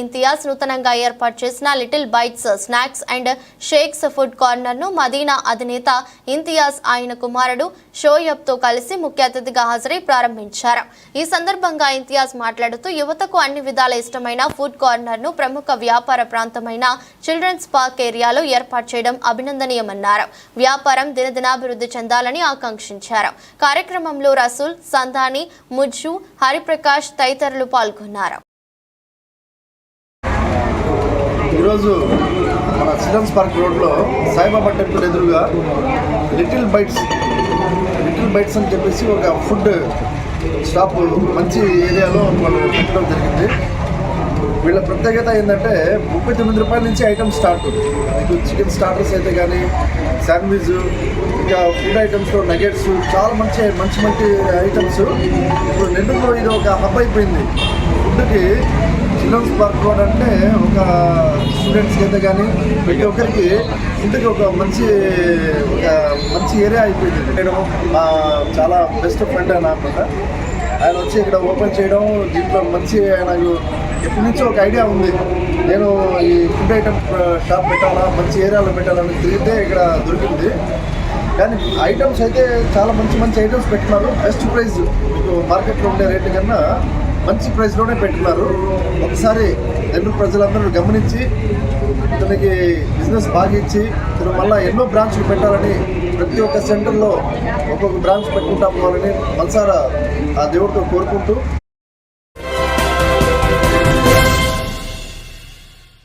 ఇంతియాజ్ నూతనంగా ఏర్పాటు చేసిన little bites snacks and shakes food corner ను మదీనా అధినేత ఇంతియాజ్ ఆయన కుమారుడు షోయబ్ తో కలిసి ముఖ్య అతిథిగా హాజరై ప్రారంభించారు. ఈ సందర్భంగా ఇంతియాజ్ మాట్లాడుతూ యువతకు అన్ని విధాల ఇష్టమైన ఫుడ్ కార్నర్ ను ప్రముఖ వ్యాపార ప్రాంతమైన చిల్డ్రన్స్ పార్క్ ఏరియాలో ఏర్పాటు చేయడం అభినందనీయమన్నారు. వ్యాపారం దినదినాభివృద్ధి చెందాలని ఆకాంక్షించారు. కార్యక్రమంలో రసూల్, సంధాని, ముజ్జు, హరిప్రకాష్ తదితరులు పాల్గొన్నారు. ఈరోజు మన చిల్డ్రన్స్ పార్క్ రోడ్లో సాయిబాబా టెంపుల్ ఎదురుగా లిటిల్ బైట్స్ అని చెప్పేసి ఒక ఫుడ్ షాప్ మంచి ఏరియాలో వాళ్ళు పెట్టడం జరిగింది. వీళ్ళ ప్రత్యేకత ఏంటంటే 39 రూపాయల నుంచి ఐటమ్స్ స్టార్ట్. మీకు చికెన్ స్టార్టర్స్ అయితే కానీ శాండ్విచ్, ఇంకా ఫుడ్ ఐటమ్స్లో నగెట్స్, చాలా మంచి ఐటమ్స్. ఇప్పుడు నెల్లూరులో ఇది ఒక హబ్ అయిపోయింది ఫుడ్కి. చిల్డ్రన్స్ పార్క్ రోడ్ అంటే ఒక స్టూడెంట్స్కి అయితే కానీ ప్రతి ఒక్కరికి ఫుడ్కి ఒక మంచి ఏరియా అయిపోయింది. నేను చాలా బెస్ట్ ఫ్రెండ్ అనమాట. ఆయన వచ్చి ఇక్కడ ఓపెన్ చేయడం, దీంట్లో మంచి ఆయనకు ఎప్పటి నుంచో ఒక ఐడియా ఉంది. నేను ఈ ఫుడ్ ఐటమ్ షాప్ పెట్టాలా, మంచి ఏరియాలో పెట్టాలని తిరిగితే ఇక్కడ దొరికింది. కానీ ఐటమ్స్ అయితే చాలా మంచి ఐటమ్స్ పెట్టినారు. బెస్ట్ ప్రైస్, మీకు మార్కెట్లో ఉండే రేటు కన్నా మంచి ప్రైస్లోనే పెట్టినారు. ఒకసారి నెల్లూరు ప్రజలందరూ గమనించి ఇతనికి బిజినెస్ బాగా ఇచ్చి ఇతను మళ్ళీ ఎన్నో బ్రాంచ్లు పెట్టాలని, ప్రతి ఒక్క సెంటర్లో ఒక్కొక్క బ్రాంచ్ పెట్టుకుంటా పోవాలని మనసారా ఆ దేవుడితో కోరుకుంటూ